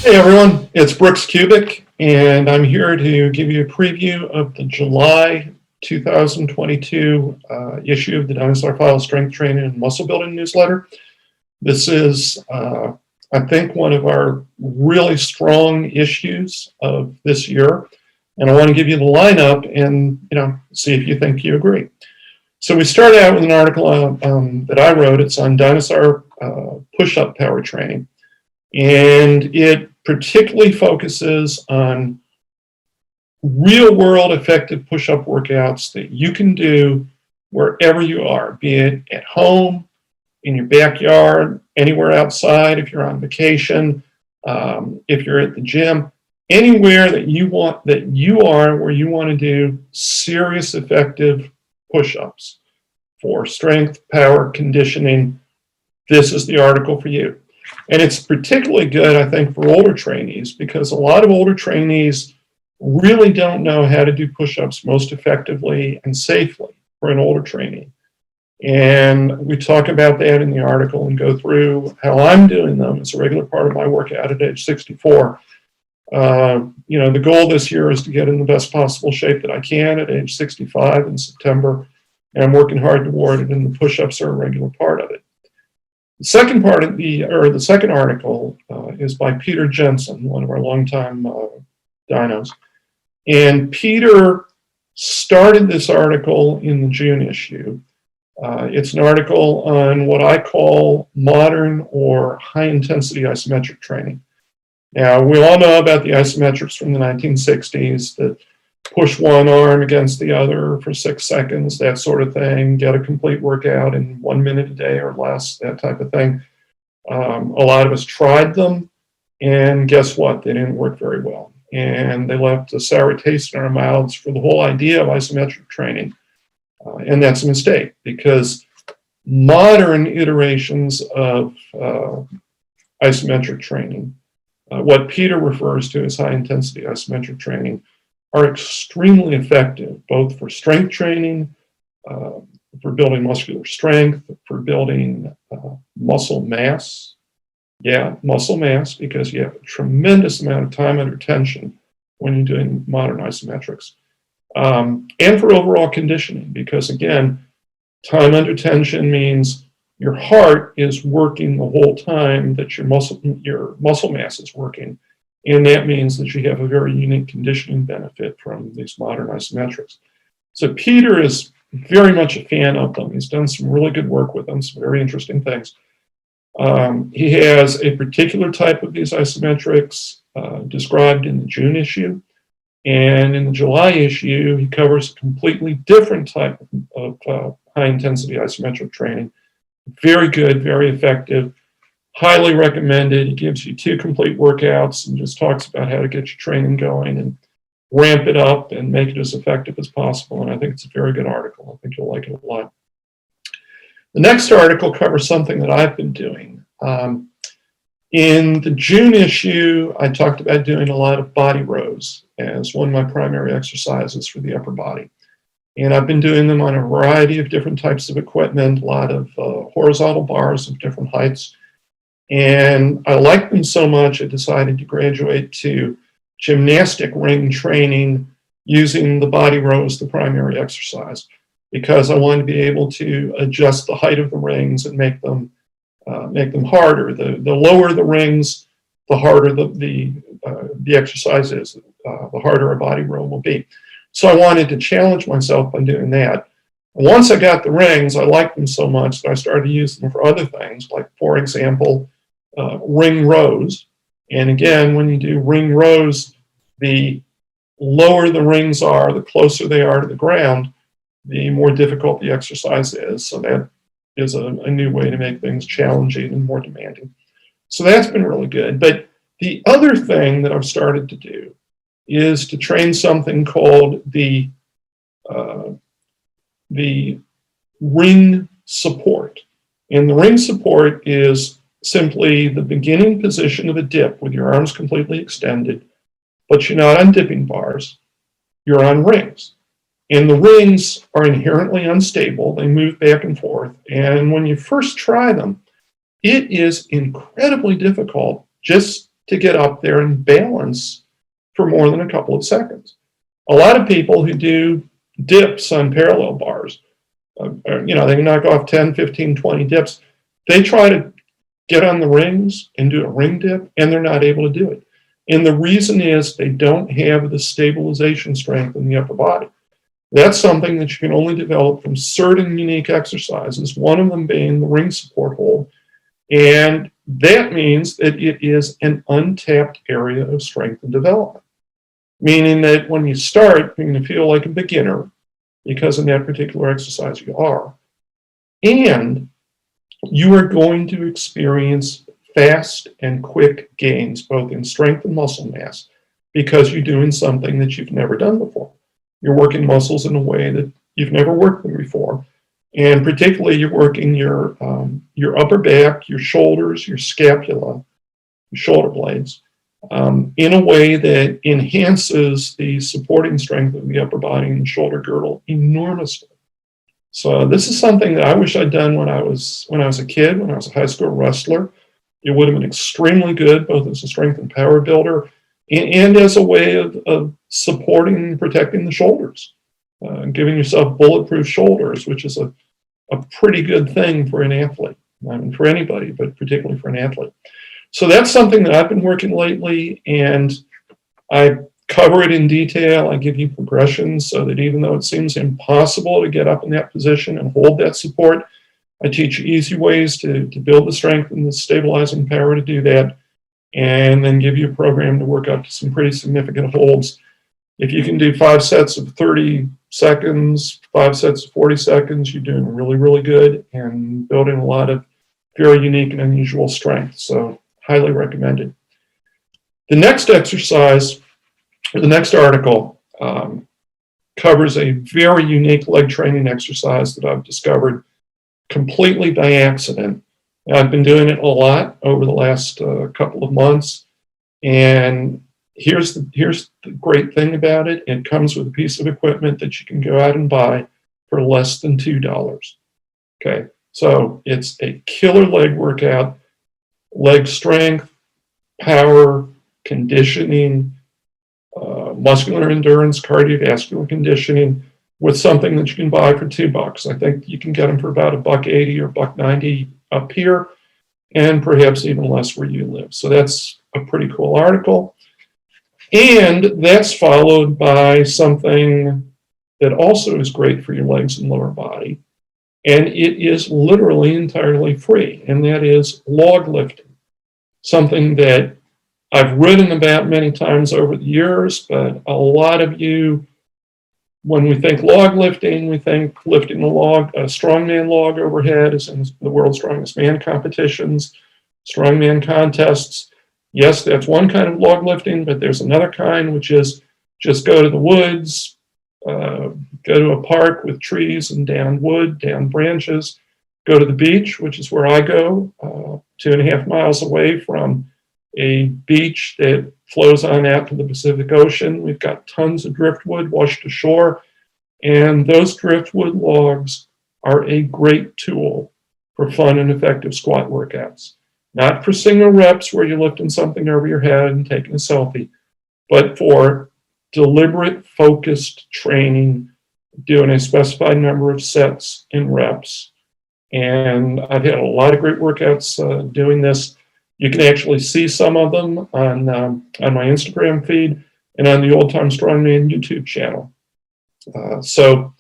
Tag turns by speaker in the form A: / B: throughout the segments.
A: Hey everyone, it's Brooks Kubik, and I'm here to give you a preview of the July 2022 issue of the Dinosaur File Strength Training and Muscle Building newsletter. This is, I think, one of our really strong issues of this year, and I want to give you the lineup and see if you think you agree. So we start out with an article that I wrote. It's on Dinosaur push-up power training. And it particularly focuses on real-world effective push-up workouts that you can do wherever you are, be it at home, in your backyard, anywhere outside, if you're on vacation, if you're at the gym, anywhere that you want, that you are where you want to do serious, effective push-ups for strength, power, conditioning. This is the article for you. And it's particularly good, I think, for older trainees, because a lot of older trainees really don't know how to do push-ups most effectively and safely for an older trainee. And we talk about that in the article and go through how I'm doing them. It's a regular part of my workout at age 64. The goal this year is to get in the best possible shape that I can at age 65 in September. And I'm working hard toward it, and the push-ups are a regular part of it. The second part of the second article is by Peter Jensen, one of our longtime dinos. And Peter started this article in the June issue. It's an article on what I call modern or high-intensity isometric training. Now, we all know about the isometrics from the 1960s, that push one arm against the other for 6 seconds, that sort of thing, get a complete workout in 1 minute a day or less, that type of thing. A lot of us tried them, and guess what? They didn't work very well. And they left a sour taste in our mouths for the whole idea of isometric training. And that's a mistake, because modern iterations of isometric training, what Peter refers to as high-intensity isometric training, are extremely effective, both for strength training, for building muscular strength, for building muscle mass. Yeah, muscle mass, because you have a tremendous amount of time under tension when you're doing modern isometrics. And for overall conditioning, because again, time under tension means your heart is working the whole time that your muscle mass is working. And that means that you have a very unique conditioning benefit from these modern isometrics. So Peter is very much a fan of them. He's done some really good work with them, some very interesting things. He has a particular type of these isometrics described in the June issue. And in the July issue, he covers a completely different type of high-intensity isometric training. Very good, very effective. Highly recommended. He gives you 2 complete workouts and just talks about how to get your training going and ramp it up and make it as effective as possible. And I think it's a very good article. I think you'll like it a lot. The next article covers something that I've been doing. In the June issue, I talked about doing a lot of body rows as one of my primary exercises for the upper body. And I've been doing them on a variety of different types of equipment, a lot of horizontal bars of different heights. And I liked them so much, I decided to graduate to gymnastic ring training using the body row as the primary exercise, because I wanted to be able to adjust the height of the rings and make them harder. The lower the rings, the harder the exercise is, the harder a body row will be. So I wanted to challenge myself by doing that. And once I got the rings, I liked them so much that I started to use them for other things, like, for example, ring rows. And again, when you do ring rows, the lower the rings are, the closer they are to the ground, the more difficult the exercise is. So that is a new way to make things challenging and more demanding. So that's been really good. But the other thing that I've started to do is to train something called the ring support. And the ring support is simply the beginning position of a dip with your arms completely extended, but you're not on dipping bars, you're on rings. And the rings are inherently unstable, they move back and forth. And when you first try them, it is incredibly difficult just to get up there and balance for more than a couple of seconds. A lot of people who do dips on parallel bars, they can knock off 10, 15, 20 dips. They try to get on the rings and do a ring dip, and they're not able to do it. And the reason is they don't have the stabilization strength in the upper body. That's something that you can only develop from certain unique exercises, one of them being the ring support hold. And that means that it is an untapped area of strength and development, meaning that when you start, you're going to feel like a beginner because in that particular exercise you are. And you are going to experience fast and quick gains, both in strength and muscle mass, because you're doing something that you've never done before. You're working muscles in a way that you've never worked them before. And particularly you're working your upper back, your shoulders, your scapula, your shoulder blades, in a way that enhances the supporting strength of the upper body and shoulder girdle enormously. So this is something that I wish I'd done when I was a kid, when I was a high school wrestler. It would have been extremely good, both as a strength and power builder, and as a way of supporting and protecting the shoulders, giving yourself bulletproof shoulders, which is a pretty good thing for an athlete. I mean, for anybody, but particularly for an athlete. So that's something that I've been working lately, and I cover it in detail. I give you progressions so that even though it seems impossible to get up in that position and hold that support, I teach you easy ways to build the strength and the stabilizing power to do that, and then give you a program to work up to some pretty significant holds. If you can do 5 sets of 30 seconds, 5 sets of 40 seconds, you're doing really, really good and building a lot of very unique and unusual strength. So highly recommended. The next exercise, or the next article, covers a very unique leg training exercise that I've discovered completely by accident. I've been doing it a lot over the last couple of months, and here's the great thing about it. It comes with a piece of equipment that you can go out and buy for less than $2. Okay, so it's a killer leg workout, leg strength, power, conditioning, muscular endurance, cardiovascular conditioning, with something that you can buy for $2. I think you can get them for about $1.80 or $1.90 up here, and perhaps even less where you live. So that's a pretty cool article. And that's followed by something that also is great for your legs and lower body. And it is literally entirely free, and that is log lifting. Something that I've written about many times over the years, but a lot of you, when we think log lifting, we think lifting a strongman log overhead, as in the world's strongest man competitions, strongman contests. Yes, that's one kind of log lifting, but there's another kind, which is just go to the woods, go to a park with trees and down wood, down branches, go to the beach, which is where I go, 2.5 miles away from a beach that flows on out to the Pacific Ocean. We've got tons of driftwood washed ashore, and those driftwood logs are a great tool for fun and effective squat workouts. Not for single reps where you're lifting something over your head and taking a selfie, but for deliberate, focused training, doing a specified number of sets and reps. And I've had a lot of great workouts doing this. You can actually see some of them on my Instagram feed and on the Old Time Strongman YouTube channel. So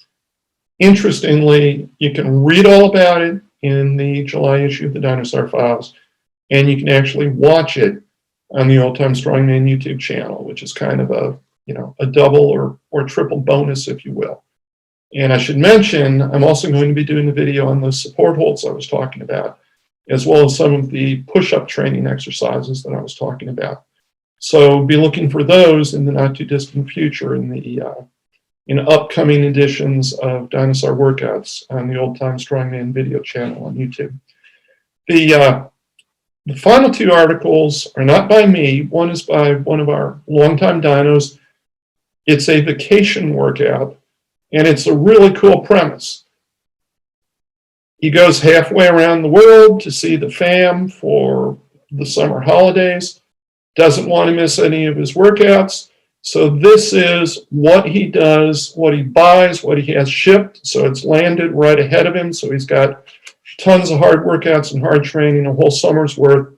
A: interestingly, you can read all about it in the July issue of the Dinosaur Files, and you can actually watch it on the Old Time Strongman YouTube channel, which is kind of a double or triple bonus, if you will. And I should mention, I'm also going to be doing a video on those support holds I was talking about, as well as some of the push-up training exercises that I was talking about. So be looking for those in the not too distant future in upcoming editions of Dinosaur Workouts on the Old Time Strongman video channel on YouTube. The final 2 articles are not by me. One is by one of our longtime dinos. It's a vacation workout, and it's a really cool premise. He goes halfway around the world to see the fam for the summer holidays, doesn't want to miss any of his workouts. So this is what he does, what he buys, what he has shipped. So it's landed right ahead of him. So he's got tons of hard workouts and hard training, a whole summer's worth,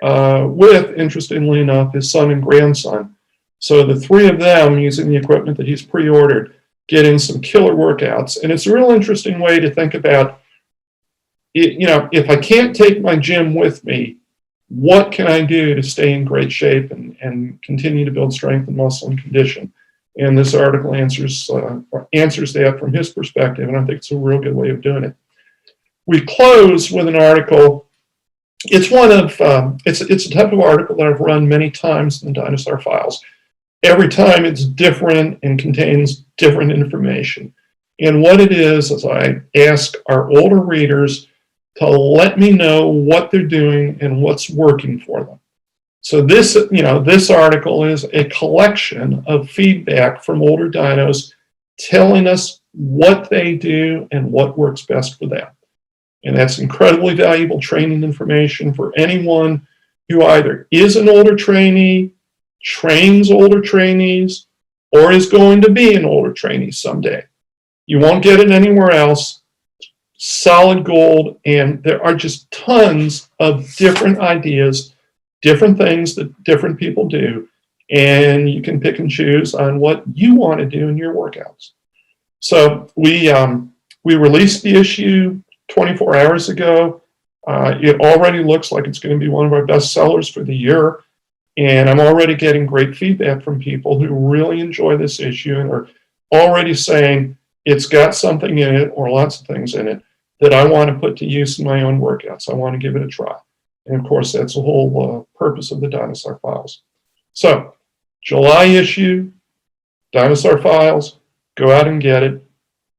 A: with, interestingly enough, his son and grandson. So the three of them, using the equipment that he's pre-ordered, getting some killer workouts. And it's a real interesting way to think about, if I can't take my gym with me, what can I do to stay in great shape and continue to build strength and muscle and condition? And this article answers that from his perspective, and I think it's a real good way of doing it. We close with an article. It's a type of article that I've run many times in the Dinosaur files. Every time it's different and contains different information. And what it is I ask our older readers to let me know what they're doing and what's working for them. So this article is a collection of feedback from older dinos telling us what they do and what works best for them. And that's incredibly valuable training information for anyone who either is an older trainee, trains older trainees, or is going to be an older trainee someday. You won't get it anywhere else. Solid gold, and there are just tons of different ideas, different things that different people do, and you can pick and choose on what you want to do in your workouts. So we released the issue 24 hours ago. It already looks like it's going to be one of our best sellers for the year, and I'm already getting great feedback from people who really enjoy this issue and are already saying it's got something in it, or lots of things in it, that I want to put to use in my own workouts. I want to give it a try. And of course, that's the whole purpose of the Dinosaur Files. So, July issue, Dinosaur Files, go out and get it.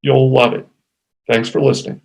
A: You'll love it. Thanks for listening.